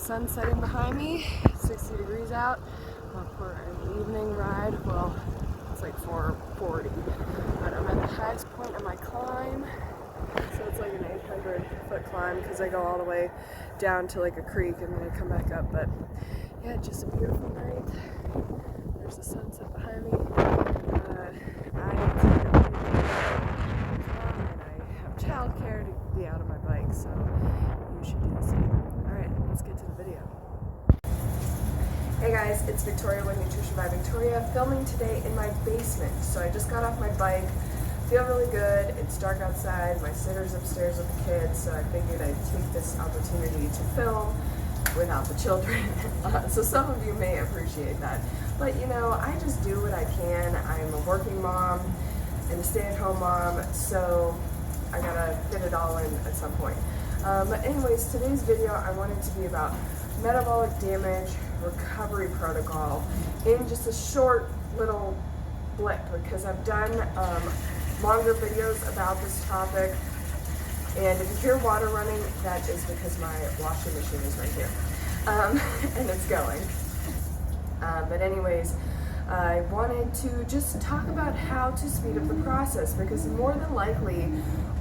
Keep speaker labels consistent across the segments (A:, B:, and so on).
A: sun setting behind me, 60 degrees out. I'm up for an evening ride. Well, it's like 4:40, but I'm at the highest point of my climb. So it's like an 800-foot climb because I go all the way down to like a creek and then I come back up. But yeah, just a beautiful night. There's the sunset behind me. I have childcare to be out on my bike, so you should do the same. Alright, let's get to the video. Hey guys, it's Victoria with Nutrition by Victoria, filming today in my basement. So I just got off my bike, feel really good, it's dark outside, my sitter's upstairs with the kids, so I figured I'd take this opportunity to film without the children. So some of you may appreciate that. But you know, I just do what I can. I'm a working mom and a stay-at-home mom, so I gotta fit it all in at some point. But anyways, today's video I wanted to be about metabolic damage recovery protocol in just a short little blip, because I've done longer videos about this topic, and if you hear water running, that is because my washing machine is right here, and it's going. But anyways, I wanted to just talk about how to speed up the process, because more than likely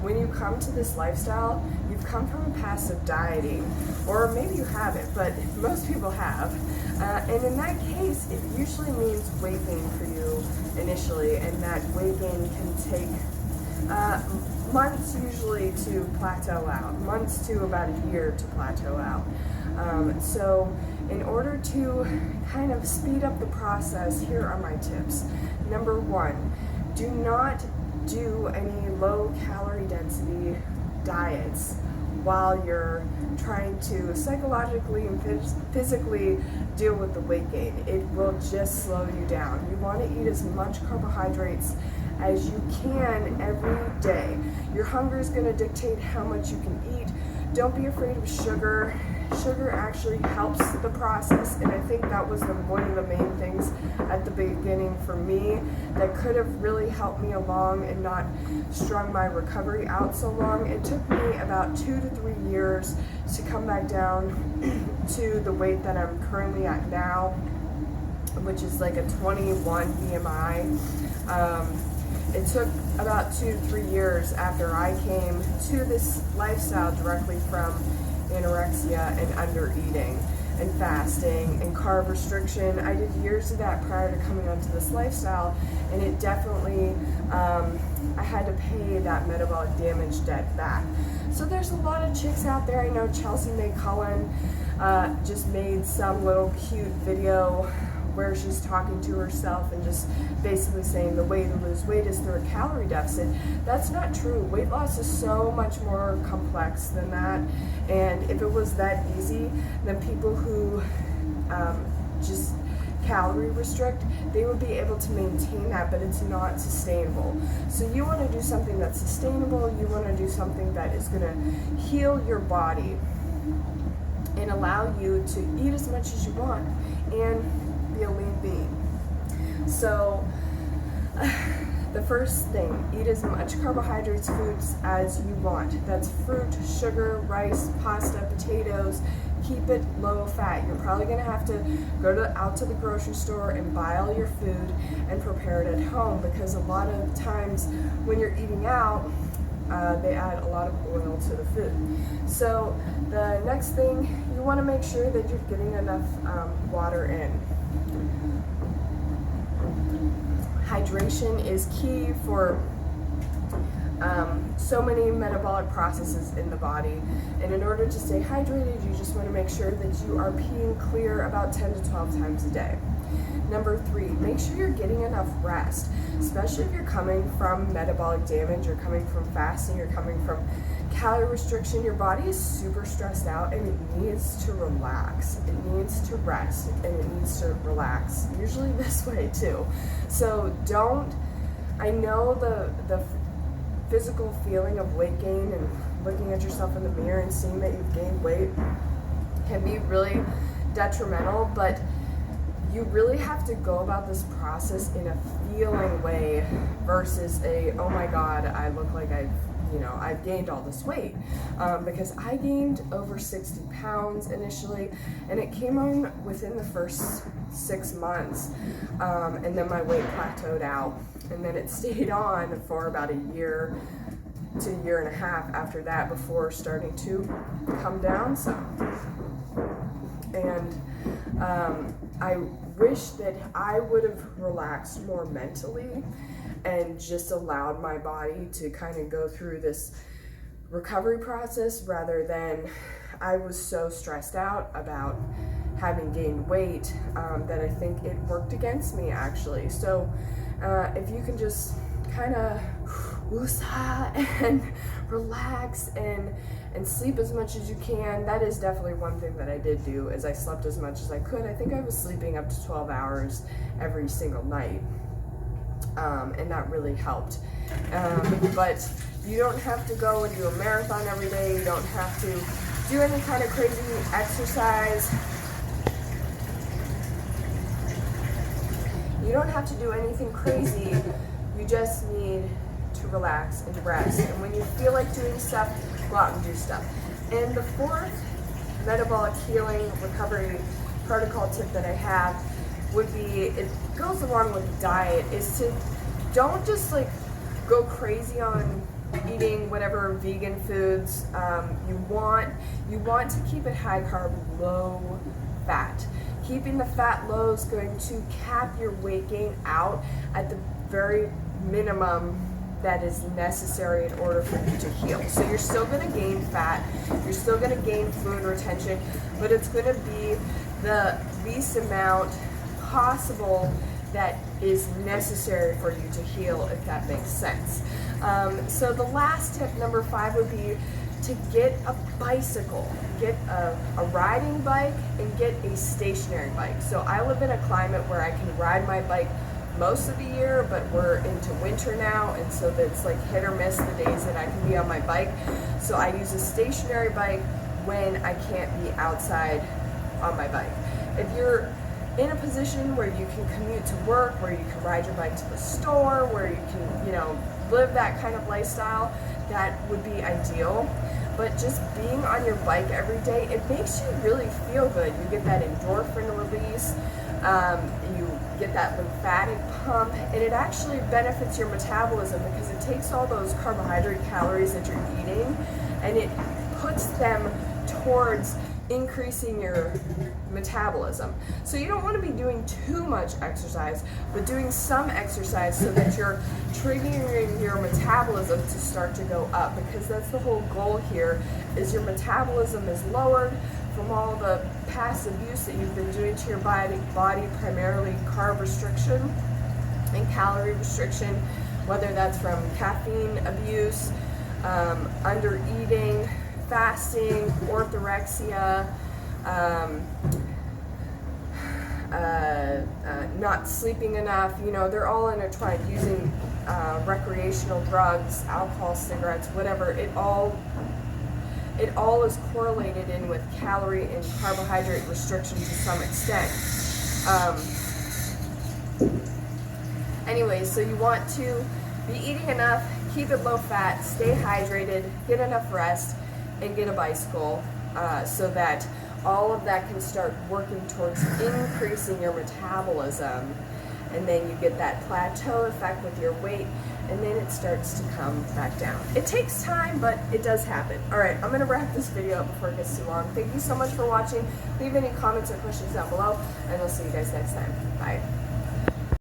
A: when you come to this lifestyle, you've come from a past of dieting, or maybe you haven't, but most people have. And in that case, it usually means weight gain for you initially, and that weight gain can take months usually to plateau out, months to about a year to plateau out. So in order to kind of speed up the process, here are my tips. Number one, do not do any low calorie density diets while you're trying to psychologically and physically deal with the weight gain. It will just slow you down. You want to eat as much carbohydrates as you can every day. Your hunger is going to dictate how much you can eat. Don't be afraid of sugar. Sugar actually helps the process, and I think that was one of the main things at the beginning for me that could have really helped me along and not strung my recovery out so long. It took me about 2 to 3 years to come back down to the weight that I'm currently at now, which is like a 21 BMI. It took about 2 to 3 years after I came to this lifestyle directly from anorexia and under eating and fasting and carb restriction. I did years of that prior to coming onto this lifestyle, and it definitely, I had to pay that metabolic damage debt back. So there's a lot of chicks out there. I know Chelsea May Cullen just made some little cute video where she's talking to herself and just basically saying the way to lose weight is through a calorie deficit. That's not true. Weight loss is so much more complex than that, and if it was that easy, then people who just calorie restrict, they would be able to maintain that, but it's not sustainable. So you want to do something that's sustainable. You want to do something that is going to heal your body and allow you to eat as much as you want and be a lean being. So the first thing, eat as much carbohydrates foods as you want. That's fruit, sugar, rice, pasta, potatoes. Keep it low fat. You're probably going to have to go out to the grocery store and buy all your food and prepare it at home, because a lot of times when you're eating out, they add a lot of oil to the food. So the next thing, you want to make sure that you're getting enough water in. Hydration is key for so many metabolic processes in the body, and in order to stay hydrated, you just want to make sure that you are peeing clear about 10 to 12 times a day. Number 3, make sure you're getting enough rest, especially if you're coming from metabolic damage, you're coming from fasting, you're coming from calorie restriction. Your body is super stressed out and it needs to relax. It needs to rest and it needs to relax, usually this way too. So I know the physical feeling of weight gain and looking at yourself in the mirror and seeing that you've gained weight can be really detrimental, but you really have to go about this process in a feeling way versus a, oh my god, I look like I've you know, I've gained all this weight, because I gained over 60 pounds initially, and it came on within the first 6 months, and then my weight plateaued out, and then it stayed on for about a year to a year and a half after that before starting to come down some. And I wish that I would have relaxed more mentally and just allowed my body to kind of go through this recovery process, rather than I was so stressed out about having gained weight that I think it worked against me, actually. So if you can just kind of woosah and relax and sleep as much as you can. That is definitely one thing that I did do, is I slept as much as I could. I think I was sleeping up to 12 hours every single night, and that really helped. But you don't have to go and do a marathon every day. You don't have to do any kind of crazy exercise. You don't have to do anything crazy. You just need to relax and rest. And when you feel like doing stuff, go out and do stuff. And the fourth metabolic healing recovery protocol tip that I have would be, it goes along with the diet, is to don't just like go crazy on eating whatever vegan foods. You want to keep it high carb, low fat. Keeping the fat low is going to cap your weight gain out at the very minimum that is necessary in order for you to heal. So you're still going to gain fat, you're still going to gain fluid retention, but it's going to be the least amount possible that is necessary for you to heal, if that makes sense. So the last tip, number 5, would be to get a bicycle. Get a riding bike and get a stationary bike. So I live in a climate where I can ride my bike most of the year, but we're into winter now, and so it's like hit or miss the days that I can be on my bike. So I use a stationary bike when I can't be outside on my bike. If you're in a position where you can commute to work, where you can ride your bike to the store, where you can, you know, live that kind of lifestyle, that would be ideal. But just being on your bike every day, it makes you really feel good. You get that endorphin release, you get that lymphatic pump, and it actually benefits your metabolism because it takes all those carbohydrate calories that you're eating and it puts them towards increasing your metabolism. So you don't want to be doing too much exercise, but doing some exercise so that you're triggering your metabolism to start to go up, because that's the whole goal here, is your metabolism is lowered from all the past abuse that you've been doing to your body, primarily carb restriction and calorie restriction, whether that's from caffeine abuse, under eating, fasting, orthorexia, not sleeping enough. You know, they're all intertwined. Using recreational drugs, alcohol, cigarettes, whatever. It all is correlated in with calorie and carbohydrate restriction to some extent. Anyway, so you want to be eating enough, keep it low fat, stay hydrated, get enough rest, and get a bicycle, so that all of that can start working towards increasing your metabolism, and then you get that plateau effect with your weight, and then it starts to come back down. It takes time, but it does happen. Alright, I'm going to wrap this video up before it gets too long. Thank you so much for watching. Leave any comments or questions down below, and I'll see you guys next time. Bye.